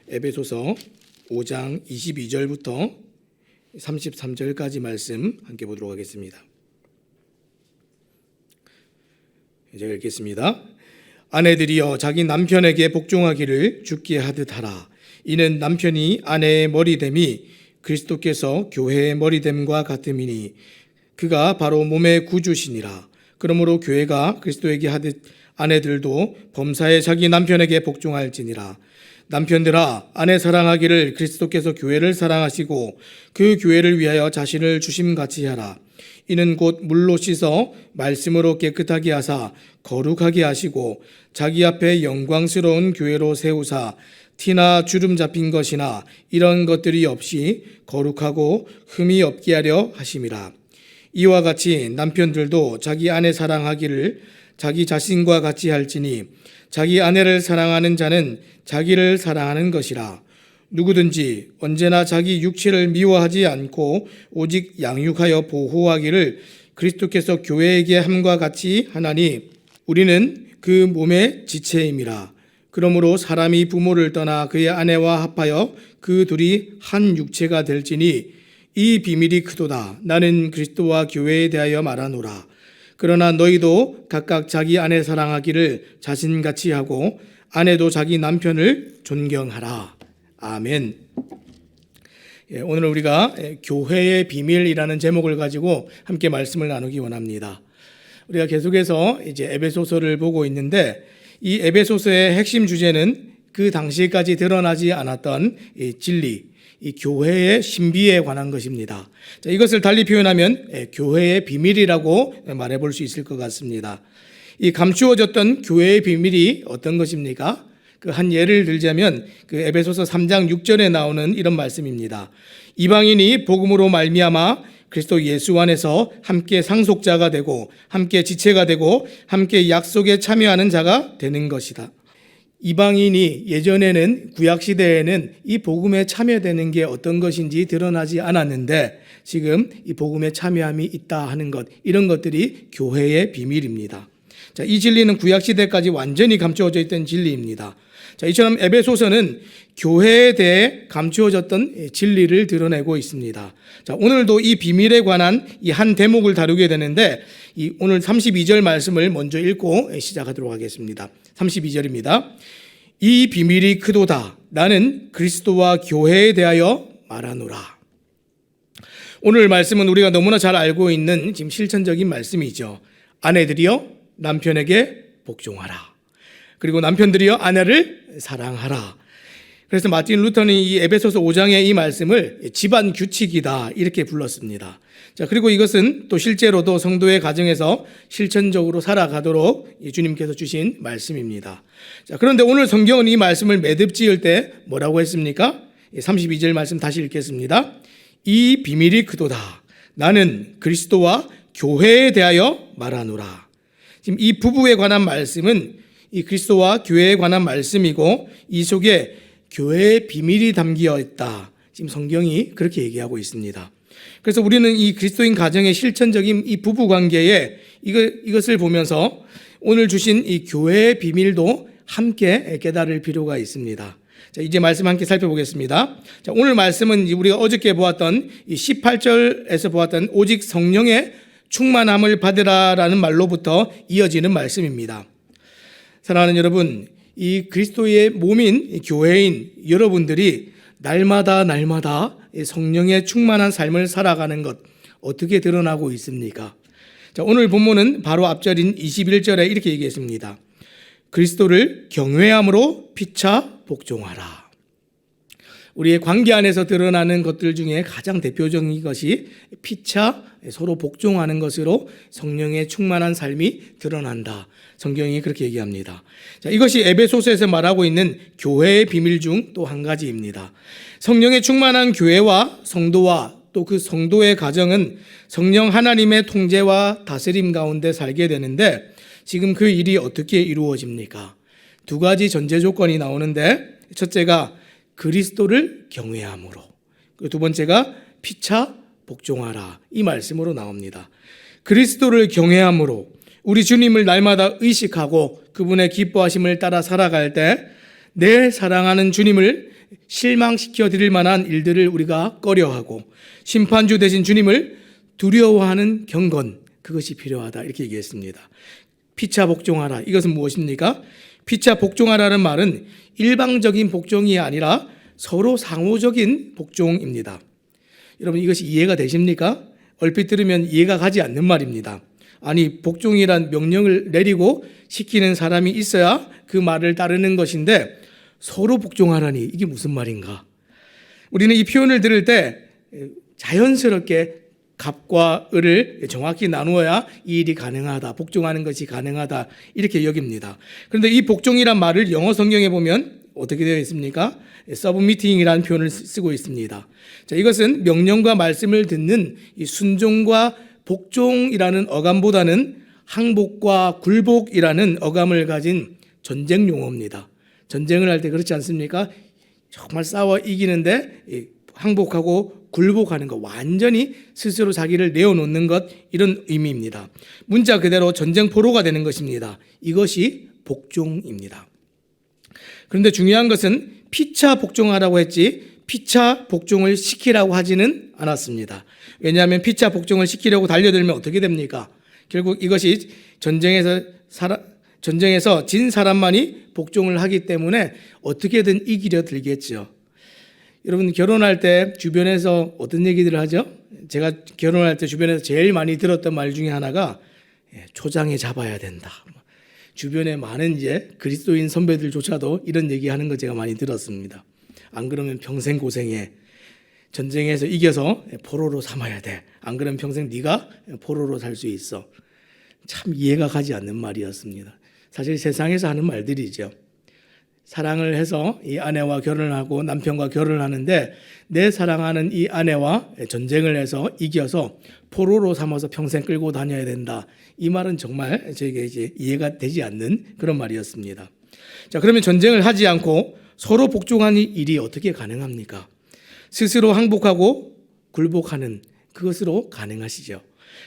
에베소서 5장 22절부터 33절까지 말씀 함께 보도록 하겠습니다. 제가 읽겠습니다. 아내들이여 자기 남편에게 복종하기를 주께 하듯 하라. 이는 남편이 아내의 머리됨이 그리스도께서 교회의 머리됨과 같음이니 그가 바로 몸의 구주시니라. 그러므로 교회가 그리스도에게 하듯 아내들도 범사에 자기 남편에게 복종할지니라. 남편들아 아내 사랑하기를 그리스도께서 교회를 사랑하시고 그 교회를 위하여 자신을 주심같이 하라. 이는 곧 물로 씻어 말씀으로 깨끗하게 하사 거룩하게 하시고 자기 앞에 영광스러운 교회로 세우사 티나 주름 잡힌 것이나 이런 것들이 없이 거룩하고 흠이 없게 하려 하심이라. 이와 같이 남편들도 자기 아내 사랑하기를 자기 자신과 같이 할지니 자기 아내를 사랑하는 자는 자기를 사랑하는 것이라. 누구든지 언제나 자기 육체를 미워하지 않고 오직 양육하여 보호하기를 그리스도께서 교회에게 함과 같이 하나니 우리는 그 몸의 지체임이라. 그러므로 사람이 부모를 떠나 그의 아내와 합하여 그 둘이 한 육체가 될지니 이 비밀이 크도다. 나는 그리스도와 교회에 대하여 말하노라. 그러나 너희도 각각 자기 아내 사랑하기를 자신같이 하고 아내도 자기 남편을 존경하라. 아멘. 오늘 우리가 교회의 비밀이라는 제목을 가지고 함께 말씀을 나누기 원합니다. 우리가 계속해서 이제 에베소서를 보고 있는데 이 에베소서의 핵심 주제는 그 당시까지 드러나지 않았던 이 진리, 이 교회의 신비에 관한 것입니다. 자, 이것을 달리 표현하면 교회의 비밀이라고 말해볼 수 있을 것 같습니다. 이 감추어졌던 교회의 비밀이 어떤 것입니까? 그 한 예를 들자면 그 에베소서 3장 6절에 나오는 이런 말씀입니다. 이방인이 복음으로 말미암아 그리스도 예수 안에서 함께 상속자가 되고 함께 지체가 되고 함께 약속에 참여하는 자가 되는 것이다. 이방인이 예전에는 구약시대에는 이 복음에 참여되는 게 어떤 것인지 드러나지 않았는데 지금 이 복음에 참여함이 있다 하는 것, 이런 것들이 교회의 비밀입니다. 자, 이 진리는 구약시대까지 완전히 감추어져 있던 진리입니다. 자, 이처럼 에베소서는 교회에 대해 감추어졌던 진리를 드러내고 있습니다. 자, 오늘도 이 비밀에 관한 이 한 대목을 다루게 되는데 오늘 32절 말씀을 먼저 읽고 시작하도록 하겠습니다. 32절입니다. 이 비밀이 크도다. 나는 그리스도와 교회에 대하여 말하노라. 오늘 말씀은 우리가 너무나 잘 알고 있는 지금 실천적인 말씀이죠. 아내들이여 남편에게 복종하라. 그리고 남편들이여 아내를 사랑하라. 그래서 마틴 루터는 이 에베소서 5장의 이 말씀을 집안 규칙이다 이렇게 불렀습니다. 자, 그리고 이것은 또 실제로도 성도의 가정에서 실천적으로 살아가도록 주님께서 주신 말씀입니다. 자, 그런데 오늘 성경은 이 말씀을 매듭 지을 때 뭐라고 했습니까? 32절 말씀 다시 읽겠습니다. 이 비밀이 크도다. 나는 그리스도와 교회에 대하여 말하노라. 지금 이 부부에 관한 말씀은 이 그리스도와 교회에 관한 말씀이고 이 속에 교회의 비밀이 담겨 있다. 지금 성경이 그렇게 얘기하고 있습니다. 그래서 우리는 이 그리스도인 가정의 실천적인 이 부부 관계에 이것을 보면서 오늘 주신 이 교회의 비밀도 함께 깨달을 필요가 있습니다. 자, 이제 말씀 함께 살펴보겠습니다. 자, 오늘 말씀은 우리가 어저께 보았던 이 18절에서 보았던 오직 성령의 충만함을 받으라라는 말로부터 이어지는 말씀입니다. 사랑하는 여러분, 이 그리스도의 몸인 교회인 여러분들이 날마다 성령의 충만한 삶을 살아가는 것 어떻게 드러나고 있습니까? 자, 오늘 본문은 바로 앞절인 21절에 이렇게 얘기했습니다. 그리스도를 경외함으로 피차 복종하라. 우리의 관계 안에서 드러나는 것들 중에 가장 대표적인 것이 피차 서로 복종하는 것으로 성령의 충만한 삶이 드러난다. 성경이 그렇게 얘기합니다. 자, 이것이 에베소서에서 말하고 있는 교회의 비밀 중 또 한 가지입니다. 성령의 충만한 교회와 성도와 또 그 성도의 가정은 성령 하나님의 통제와 다스림 가운데 살게 되는데 지금 그 일이 어떻게 이루어집니까? 두 가지 전제 조건이 나오는데 첫째가 그리스도를 경외함으로, 두 번째가 피차 복종하라 이 말씀으로 나옵니다. 그리스도를 경외함으로 우리 주님을 날마다 의식하고 그분의 기뻐하심을 따라 살아갈 때 내 사랑하는 주님을 실망시켜 드릴 만한 일들을 우리가 꺼려하고 심판주 되신 주님을 두려워하는 경건, 그것이 필요하다 이렇게 얘기했습니다. 피차 복종하라. 이것은 무엇입니까? 피차 복종하라는 말은 일방적인 복종이 아니라 서로 상호적인 복종입니다. 여러분 이것이 이해가 되십니까? 얼핏 들으면 이해가 가지 않는 말입니다. 아니 복종이란 명령을 내리고 시키는 사람이 있어야 그 말을 따르는 것인데 서로 복종하라니 이게 무슨 말인가? 우리는 이 표현을 들을 때 자연스럽게 갑과 을을 정확히 나누어야 이 일이 가능하다, 복종하는 것이 가능하다 이렇게 여깁니다. 그런데 이 복종이란 말을 영어 성경에 보면 어떻게 되어 있습니까? 서브미팅이라는 표현을 쓰고 있습니다. 자, 이것은 명령과 말씀을 듣는 이 순종과 복종이라는 어감보다는 항복과 굴복이라는 어감을 가진 전쟁 용어입니다. 전쟁을 할 때 그렇지 않습니까? 정말 싸워 이기는데 항복하고 굴복하는 것, 완전히 스스로 자기를 내어놓는 것, 이런 의미입니다. 문자 그대로 전쟁포로가 되는 것입니다. 이것이 복종입니다. 그런데 중요한 것은 피차 복종하라고 했지 피차 복종을 시키라고 하지는 않았습니다. 왜냐하면 피차 복종을 시키려고 달려들면 어떻게 됩니까? 결국 이것이 전쟁에서 진 사람만이 복종을 하기 때문에 어떻게든 이기려 들겠죠. 여러분 결혼할 때 주변에서 어떤 얘기들을 하죠? 제가 결혼할 때 주변에서 제일 많이 들었던 말 중에 하나가 초장에 잡아야 된다. 주변에 많은 이제 그리스도인 선배들조차도 이런 얘기하는 거 제가 많이 들었습니다. 안 그러면 평생 고생해. 전쟁에서 이겨서 포로로 삼아야 돼. 안 그러면 평생 네가 포로로 살 수 있어. 참 이해가 가지 않는 말이었습니다. 사실 세상에서 하는 말들이죠. 사랑을 해서 이 아내와 결혼하고 남편과 결혼하는데 내 사랑하는 이 아내와 전쟁을 해서 이겨서 포로로 삼아서 평생 끌고 다녀야 된다. 이 말은 정말 저에게 이제 이해가 되지 않는 그런 말이었습니다. 자, 그러면 전쟁을 하지 않고 서로 복종하는 일이 어떻게 가능합니까? 스스로 항복하고 굴복하는 그것으로 가능하시죠.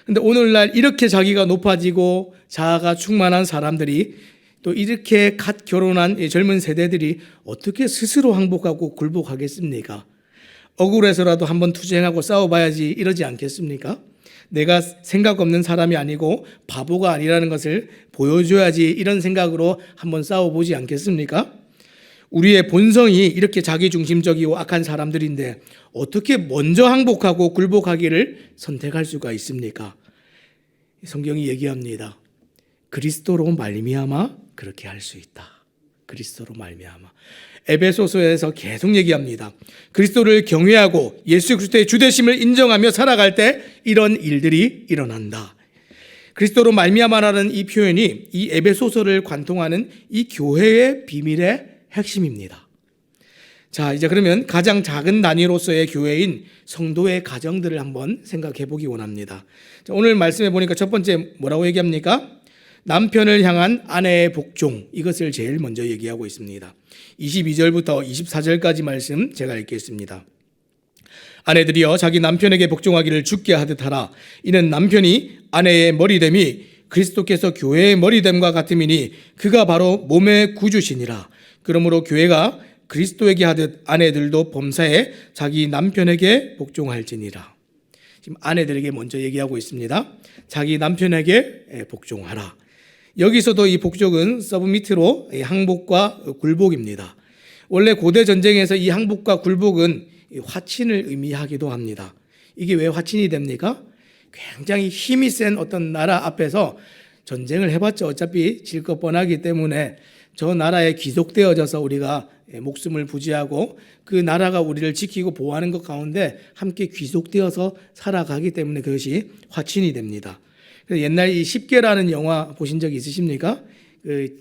근데 오늘날 이렇게 자기가 높아지고 자아가 충만한 사람들이 또 이렇게 갓 결혼한 젊은 세대들이 어떻게 스스로 항복하고 굴복하겠습니까? 억울해서라도 한번 투쟁하고 싸워봐야지 이러지 않겠습니까? 내가 생각 없는 사람이 아니고 바보가 아니라는 것을 보여줘야지 이런 생각으로 한번 싸워보지 않겠습니까? 우리의 본성이 이렇게 자기중심적이고 악한 사람들인데 어떻게 먼저 항복하고 굴복하기를 선택할 수가 있습니까? 성경이 얘기합니다. 그리스도로 말미암아 그렇게 할 수 있다. 그리스도로 말미암아. 에베소서에서 계속 얘기합니다. 그리스도를 경외하고 예수 그리스도의 주되심을 인정하며 살아갈 때 이런 일들이 일어난다. 그리스도로 말미암아라는 이 표현이 이 에베소서를 관통하는 이 교회의 비밀의 핵심입니다. 자, 이제 그러면 가장 작은 단위로서의 교회인 성도의 가정들을 한번 생각해 보기 원합니다. 자, 오늘 말씀해 보니까 첫 번째 뭐라고 얘기합니까? 남편을 향한 아내의 복종, 이것을 제일 먼저 얘기하고 있습니다. 22절부터 24절까지 말씀 제가 읽겠습니다. 아내들이여 자기 남편에게 복종하기를 주께 하듯 하라. 이는 남편이 아내의 머리됨이 그리스도께서 교회의 머리됨과 같음이니 그가 바로 몸의 구주시니라. 그러므로 교회가 그리스도에게 하듯 아내들도 범사에 자기 남편에게 복종할지니라. 지금 아내들에게 먼저 얘기하고 있습니다. 자기 남편에게 복종하라. 여기서도 이 복종은 서브미트로 항복과 굴복입니다. 원래 고대 전쟁에서 이 항복과 굴복은 화친을 의미하기도 합니다. 이게 왜 화친이 됩니까? 굉장히 힘이 센 어떤 나라 앞에서 전쟁을 해봤자 어차피 질 것 뻔하기 때문에 저 나라에 귀속되어져서 우리가 목숨을 부지하고 그 나라가 우리를 지키고 보호하는 것 가운데 함께 귀속되어서 살아가기 때문에 그것이 화친이 됩니다. 옛날 이 10개라는 영화 보신 적 있으십니까?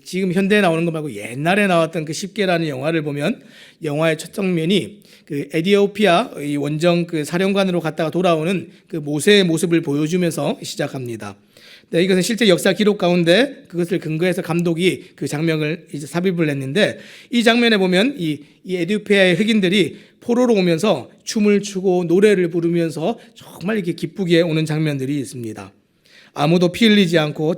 지금 현대에 나오는 거 말고 옛날에 나왔던 그 10개라는 영화를 보면 영화의 첫 장면이 그 에티오피아 이 원정 그 사령관으로 갔다가 돌아오는 그 모세의 모습을 보여주면서 시작합니다. 네, 이것은 실제 역사 기록 가운데 그것을 근거해서 감독이 그 장면을 이제 삽입을 했는데 이 장면에 보면 이 에티오피아의 흑인들이 포로로 오면서 춤을 추고 노래를 부르면서 정말 이렇게 기쁘게 오는 장면들이 있습니다. 아무도 피 흘리지 않고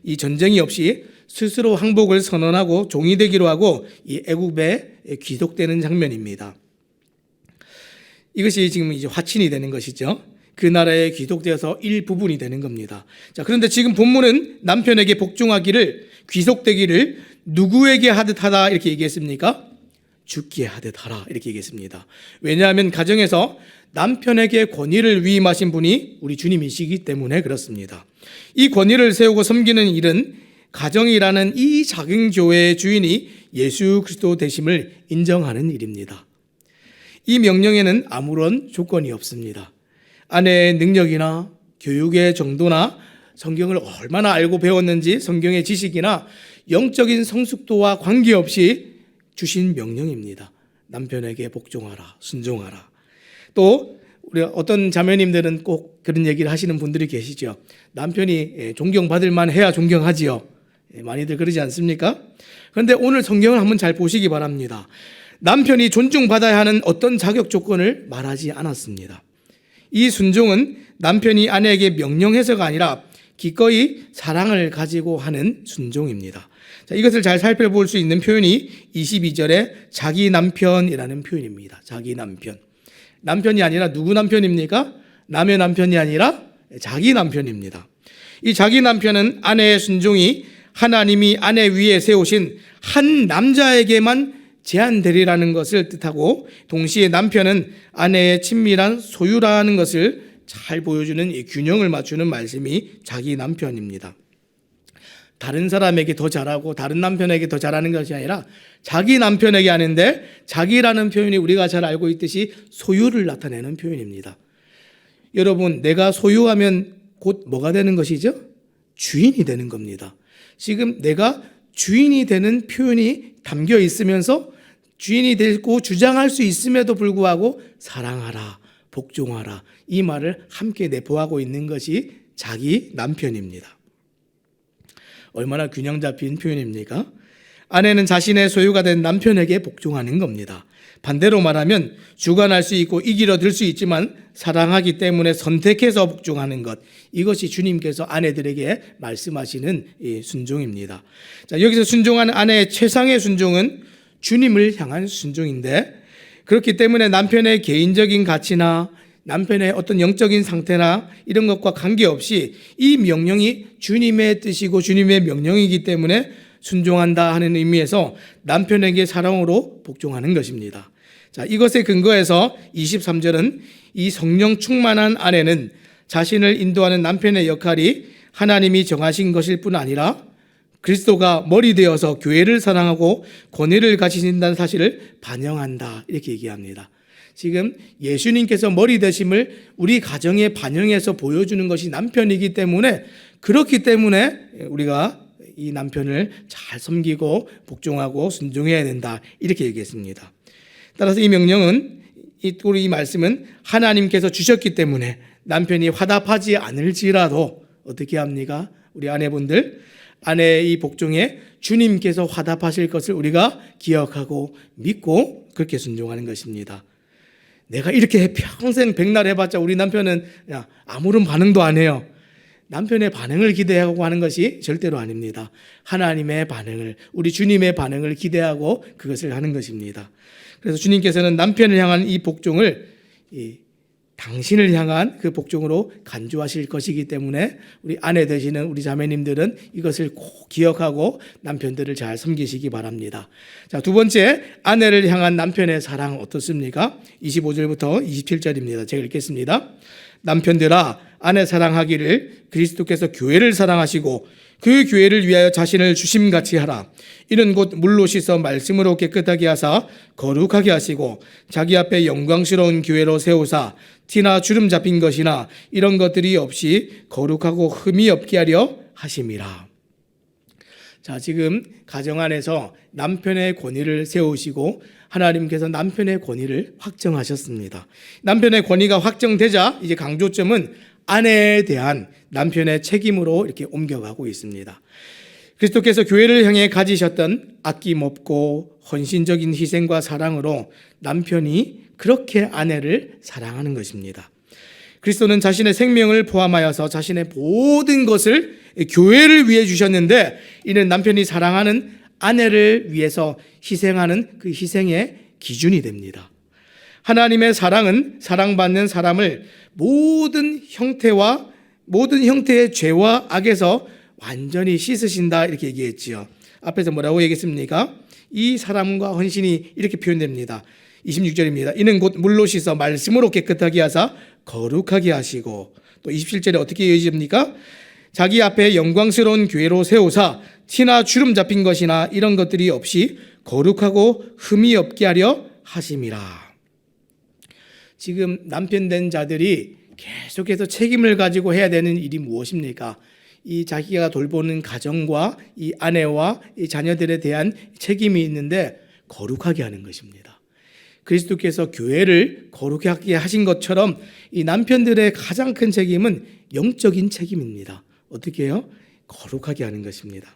이 전쟁이 없이 스스로 항복을 선언하고 종이 되기로 하고 이 애굽에 귀속되는 장면입니다. 이것이 지금 이제 화친이 되는 것이죠. 그 나라에 귀속되어서 일부분이 되는 겁니다. 자, 그런데 지금 본문은 남편에게 복종하기를, 귀속되기를 누구에게 하듯 하다 이렇게 얘기했습니까? 죽게 하듯 하라 이렇게 얘기했습니다. 왜냐하면 가정에서 남편에게 권위를 위임하신 분이 우리 주님이시기 때문에 그렇습니다. 이 권위를 세우고 섬기는 일은 가정이라는 이 작은 교회의 주인이 예수 그리스도 되심을 인정하는 일입니다. 이 명령에는 아무런 조건이 없습니다. 아내의 능력이나 교육의 정도나 성경을 얼마나 알고 배웠는지 성경의 지식이나 영적인 성숙도와 관계없이 주신 명령입니다. 남편에게 복종하라, 순종하라. 또 우리 어떤 자매님들은 꼭 그런 얘기를 하시는 분들이 계시죠. 남편이 존경받을 만 해야 존경하지요. 많이들 그러지 않습니까? 그런데 오늘 성경을 한번 잘 보시기 바랍니다. 남편이 존중받아야 하는 어떤 자격 조건을 말하지 않았습니다. 이 순종은 남편이 아내에게 명령해서가 아니라 기꺼이 사랑을 가지고 하는 순종입니다. 자, 이것을 잘 살펴볼 수 있는 표현이 22절에 자기 남편이라는 표현입니다. 자기 남편. 남편이 아니라 누구 남편입니까? 남의 남편이 아니라 자기 남편입니다. 이 자기 남편은 아내의 순종이 하나님이 아내 위에 세우신 한 남자에게만 제한되리라는 것을 뜻하고, 동시에 남편은 아내의 친밀한 소유라는 것을 잘 보여주는 이 균형을 맞추는 말씀이 자기 남편입니다. 다른 사람에게 더 잘하고 다른 남편에게 더 잘하는 것이 아니라 자기 남편에게 하는데, 자기라는 표현이 우리가 잘 알고 있듯이 소유를 나타내는 표현입니다. 여러분, 내가 소유하면 곧 뭐가 되는 것이죠? 주인이 되는 겁니다. 지금 내가 주인이 되는 표현이 담겨 있으면서 주인이 되고 주장할 수 있음에도 불구하고 사랑하라, 복종하라, 이 말을 함께 내포하고 있는 것이 자기 남편입니다. 얼마나 균형 잡힌 표현입니까? 아내는 자신의 소유가 된 남편에게 복종하는 겁니다. 반대로 말하면 주관할 수 있고 이기려 들 수 있지만 사랑하기 때문에 선택해서 복종하는 것, 이것이 주님께서 아내들에게 말씀하시는 이 순종입니다. 자, 여기서 순종하는 아내의 최상의 순종은 주님을 향한 순종인데, 그렇기 때문에 남편의 개인적인 가치나 남편의 어떤 영적인 상태나 이런 것과 관계없이 이 명령이 주님의 뜻이고 주님의 명령이기 때문에 순종한다 하는 의미에서 남편에게 사랑으로 복종하는 것입니다. 자, 이것에 근거해서 23절은 이 성령 충만한 아내는 자신을 인도하는 남편의 역할이 하나님이 정하신 것일 뿐 아니라 그리스도가 머리 되어서 교회를 사랑하고 권위를 가지신다는 사실을 반영한다, 이렇게 얘기합니다. 지금 예수님께서 머리 되심을 우리 가정에 반영해서 보여주는 것이 남편이기 때문에, 그렇기 때문에 우리가 이 남편을 잘 섬기고 복종하고 순종해야 된다, 이렇게 얘기했습니다. 따라서 이 명령은, 이 말씀은 하나님께서 주셨기 때문에 남편이 화답하지 않을지라도 어떻게 합니까? 우리 아내분들, 아내의 이 복종에 주님께서 화답하실 것을 우리가 기억하고 믿고 그렇게 순종하는 것입니다. 내가 이렇게 평생 백날 해봤자 우리 남편은 아무런 반응도 안 해요. 남편의 반응을 기대하고 하는 것이 절대로 아닙니다. 하나님의 반응을, 우리 주님의 반응을 기대하고 그것을 하는 것입니다. 그래서 주님께서는 남편을 향한 이 복종을 당신을 향한 그 복종으로 간주하실 것이기 때문에 우리 아내 되시는 우리 자매님들은 이것을 꼭 기억하고 남편들을 잘 섬기시기 바랍니다. 자, 두 번째, 아내를 향한 남편의 사랑 어떻습니까? 25절부터 27절입니다. 제가 읽겠습니다. 남편들아, 아내 사랑하기를 그리스도께서 교회를 사랑하시고 그 교회를 위하여 자신을 주심같이 하라. 이는 곧 물로 씻어 말씀으로 깨끗하게 하사 거룩하게 하시고 자기 앞에 영광스러운 교회로 세우사 티나 주름 잡힌 것이나 이런 것들이 없이 거룩하고 흠이 없게 하려 하심이라. 자, 지금 가정 안에서 남편의 권위를 세우시고 하나님께서 남편의 권위를 확정하셨습니다. 남편의 권위가 확정되자 이제 강조점은 아내에 대한 남편의 책임으로 이렇게 옮겨가고 있습니다. 그리스도께서 교회를 향해 가지셨던 아낌없고 헌신적인 희생과 사랑으로 남편이 그렇게 아내를 사랑하는 것입니다. 그리스도는 자신의 생명을 포함하여서 자신의 모든 것을 교회를 위해 주셨는데, 이는 남편이 사랑하는 아내를 위해서 희생하는 그 희생의 기준이 됩니다. 하나님의 사랑은 사랑받는 사람을 모든 형태의 죄와 악에서 완전히 씻으신다, 이렇게 얘기했지요. 앞에서 뭐라고 얘기했습니까? 이 사랑과 헌신이 이렇게 표현됩니다. 26절입니다. 이는 곧 물로 씻어 말씀으로 깨끗하게 하사 거룩하게 하시고, 또 27절에 어떻게 이어집니까? 자기 앞에 영광스러운 교회로 세우사 티나 주름 잡힌 것이나 이런 것들이 없이 거룩하고 흠이 없게 하려 하심이라. 지금 남편 된 자들이 계속해서 책임을 가지고 해야 되는 일이 무엇입니까? 이 자기가 돌보는 가정과 이 아내와 이 자녀들에 대한 책임이 있는데, 거룩하게 하는 것입니다. 그리스도께서 교회를 거룩하게 하신 것처럼 이 남편들의 가장 큰 책임은 영적인 책임입니다. 어떻게 해요? 거룩하게 하는 것입니다.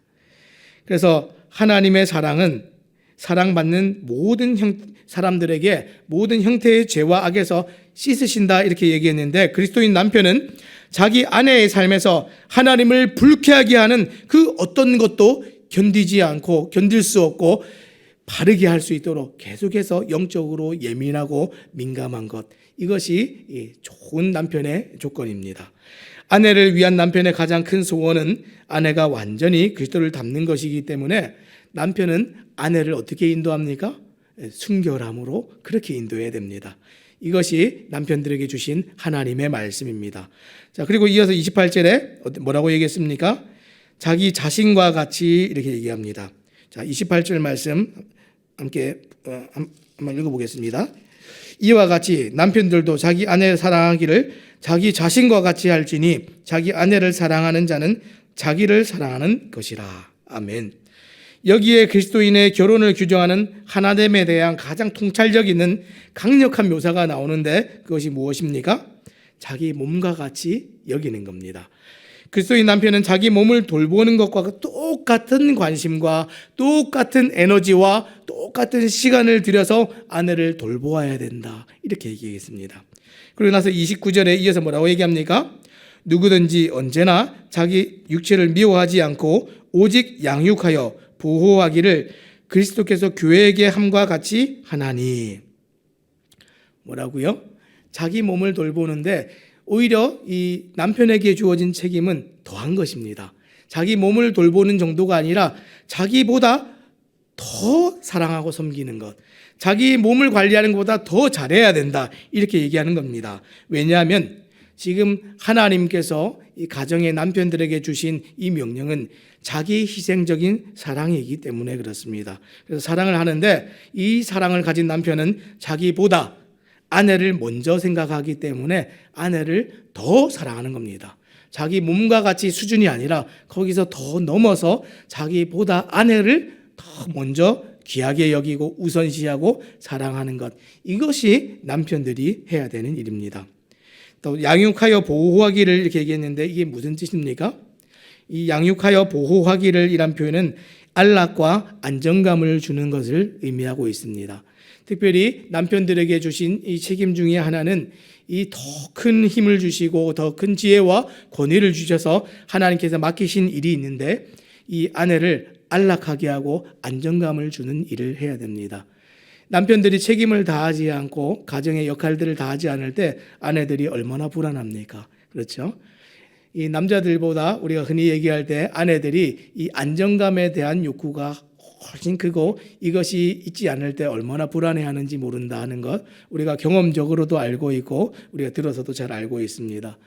그래서 하나님의 사랑은 사랑받는 모든 사람들에게 모든 형태의 죄와 악에서 씻으신다, 이렇게 얘기했는데, 그리스도인 남편은 자기 아내의 삶에서 하나님을 불쾌하게 하는 그 어떤 것도 견딜 수 없고 바르게 할 수 있도록 계속해서 영적으로 예민하고 민감한 것, 이것이 좋은 남편의 조건입니다. 아내를 위한 남편의 가장 큰 소원은 아내가 완전히 그리스도를 닮는 것이기 때문에 남편은 아내를 어떻게 인도합니까? 순결함으로 그렇게 인도해야 됩니다. 이것이 남편들에게 주신 하나님의 말씀입니다. 자, 그리고 이어서 28절에 뭐라고 얘기했습니까? 자기 자신과 같이, 이렇게 얘기합니다. 자, 28절 말씀 함께 한번 읽어보겠습니다. 이와 같이 남편들도 자기 아내를 사랑하기를 자기 자신과 같이 할지니 자기 아내를 사랑하는 자는 자기를 사랑하는 것이라. 아멘. 여기에 그리스도인의 결혼을 규정하는 하나됨에 대한 가장 통찰력 있는 강력한 묘사가 나오는데, 그것이 무엇입니까? 자기 몸과 같이 여기는 겁니다. 그리스도인 남편은 자기 몸을 돌보는 것과 똑같은 관심과 똑같은 에너지와 똑같은 시간을 들여서 아내를 돌보아야 된다, 이렇게 얘기했습니다. 그리고 나서 29절에 이어서 뭐라고 얘기합니까? 누구든지 언제나 자기 육체를 미워하지 않고 오직 양육하여 보호하기를 그리스도께서 교회에게 함과 같이 하나니. 뭐라고요? 자기 몸을 돌보는데 오히려 이 남편에게 주어진 책임은 더한 것입니다. 자기 몸을 돌보는 정도가 아니라 자기보다 더 사랑하고 섬기는 것, 자기 몸을 관리하는 것보다 더 잘해야 된다, 이렇게 얘기하는 겁니다. 왜냐하면 지금 하나님께서 이 가정의 남편들에게 주신 이 명령은 자기 희생적인 사랑이기 때문에 그렇습니다. 그래서 사랑을 하는데 이 사랑을 가진 남편은 자기보다 아내를 먼저 생각하기 때문에 아내를 더 사랑하는 겁니다. 자기 몸과 같이 수준이 아니라 거기서 더 넘어서 자기보다 아내를 더 먼저 귀하게 여기고 우선시하고 사랑하는 것, 이것이 남편들이 해야 되는 일입니다. 또 양육하여 보호하기를, 이렇게 얘기했는데 이게 무슨 뜻입니까? 이 양육하여 보호하기를 이란 표현은 안락과 안정감을 주는 것을 의미하고 있습니다. 특별히 남편들에게 주신 이 책임 중에 하나는 이 더 큰 힘을 주시고 더 큰 지혜와 권위를 주셔서 하나님께서 맡기신 일이 있는데, 이 아내를 안락하게 하고 안정감을 주는 일을 해야 됩니다. 남편들이 책임을 다하지 않고 가정의 역할들을 다하지 않을 때 아내들이 얼마나 불안합니까? 그렇죠? 이 남자들보다 우리가 흔히 얘기할 때 아내들이 이 안정감에 대한 욕구가 훨씬 크고 이것이 있지 않을 때 얼마나 불안해하는지 모른다 하는 것, 우리가 경험적으로도 알고 있고 우리가 들어서도 잘 알고 있습니다.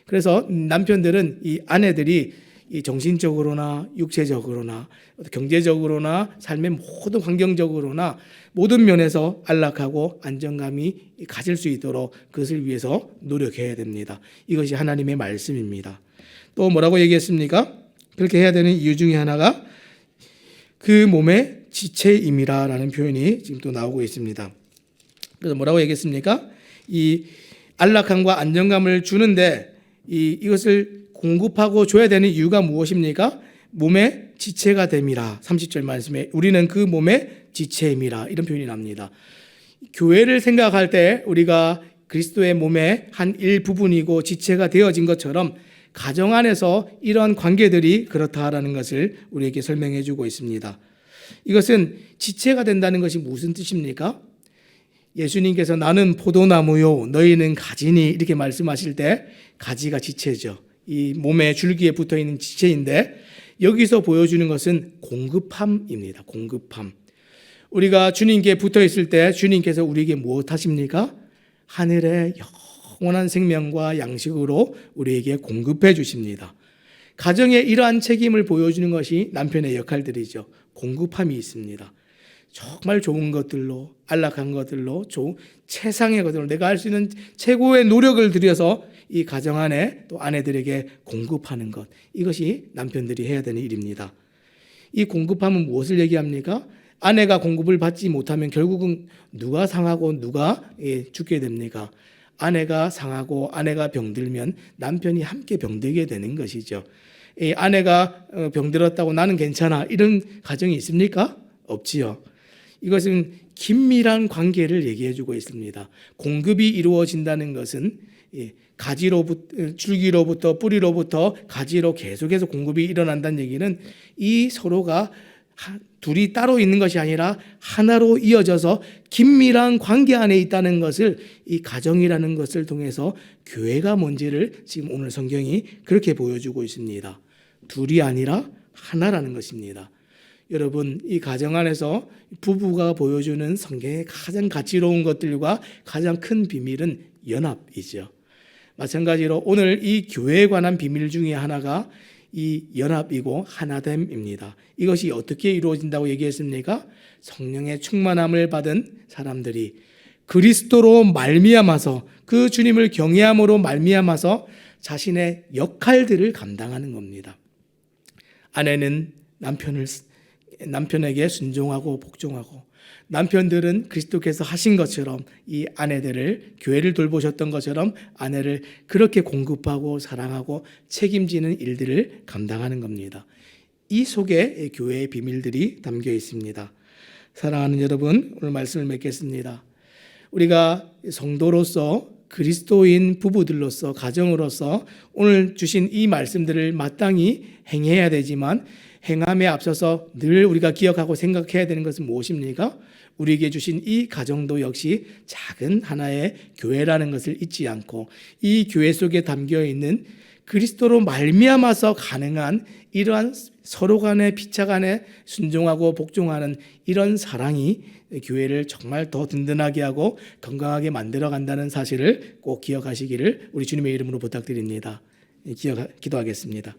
그래서 남편들은 이 아내들이 이 정신적으로나 육체적으로나 경제적으로나 삶의 모든 환경적으로나 모든 면에서 안락하고 안정감이 가질 수 있도록 그것을 위해서 노력해야 됩니다. 이것이 하나님의 말씀입니다. 또 뭐라고 얘기했습니까? 그렇게 해야 되는 이유 중에 하나가 그 몸의 지체임이라는 표현이 지금 또 나오고 있습니다. 그래서 뭐라고 얘기했습니까? 이 안락함과 안정감을 주는데 이것을 공급하고 줘야 되는 이유가 무엇입니까? 몸의 지체가 됨이라. 30절 말씀에 우리는 그 몸의 지체임이라, 이런 표현이 납니다. 교회를 생각할 때 우리가 그리스도의 몸의 한 일부분이고 지체가 되어진 것처럼 가정 안에서 이러한 관계들이 그렇다라는 것을 우리에게 설명해 주고 있습니다. 이것은 지체가 된다는 것이 무슨 뜻입니까? 예수님께서 나는 포도나무요 너희는 가지니 이렇게 말씀하실 때 가지가 지체죠. 이 몸에 줄기에 붙어있는 지체인데 여기서 보여주는 것은 공급함입니다. 공급함. 우리가 주님께 붙어있을 때 주님께서 우리에게 무엇 하십니까? 하늘의 영원한 생명과 양식으로 우리에게 공급해 주십니다. 가정의 이러한 책임을 보여주는 것이 남편의 역할들이죠. 공급함이 있습니다. 정말 좋은 것들로, 안락한 것들로, 최상의 것들로 내가 할 수 있는 최고의 노력을 들여서 이 가정 안에 또 아내들에게 공급하는 것, 이것이 남편들이 해야 되는 일입니다. 이 공급함은 무엇을 얘기합니까? 아내가 공급을 받지 못하면 결국은 누가 상하고 누가 죽게 됩니까? 아내가 상하고 아내가 병들면 남편이 함께 병들게 되는 것이죠. 아내가 병들었다고 나는 괜찮아 이런 가정이 있습니까? 없지요. 이것은 긴밀한 관계를 얘기해 주고 있습니다. 공급이 이루어진다는 것은 가지로부터, 줄기로부터 뿌리로부터 가지로 계속해서 공급이 일어난다는 얘기는 이 서로가 둘이 따로 있는 것이 아니라 하나로 이어져서 긴밀한 관계 안에 있다는 것을 이 가정이라는 것을 통해서 교회가 뭔지를 지금 오늘 성경이 그렇게 보여주고 있습니다. 둘이 아니라 하나라는 것입니다. 여러분, 이 가정 안에서 부부가 보여주는 성경의 가장 가치로운 것들과 가장 큰 비밀은 연합이죠. 마찬가지로 오늘 이 교회에 관한 비밀 중에 하나가 이 연합이고 하나됨입니다. 이것이 어떻게 이루어진다고 얘기했습니까? 성령의 충만함을 받은 사람들이 그리스도로 말미암아서 그 주님을 경외함으로 말미암아서 자신의 역할들을 감당하는 겁니다. 아내는 남편에게 순종하고 복종하고, 남편들은 그리스도께서 하신 것처럼 이 아내들을, 교회를 돌보셨던 것처럼 아내를 그렇게 공급하고 사랑하고 책임지는 일들을 감당하는 겁니다. 이 속에 교회의 비밀들이 담겨 있습니다. 사랑하는 여러분, 오늘 말씀을 맺겠습니다. 우리가 성도로서, 그리스도인 부부들로서, 가정으로서 오늘 주신 이 말씀들을 마땅히 행해야 되지만 행함에 앞서서 늘 우리가 기억하고 생각해야 되는 것은 무엇입니까? 우리에게 주신 이 가정도 역시 작은 하나의 교회라는 것을 잊지 않고 이 교회 속에 담겨 있는 그리스도로 말미암아서 가능한 이러한 서로 간의 피차 간에 순종하고 복종하는 이런 사랑이 교회를 정말 더 든든하게 하고 건강하게 만들어 간다는 사실을 꼭 기억하시기를 우리 주님의 이름으로 부탁드립니다. 기도하겠습니다.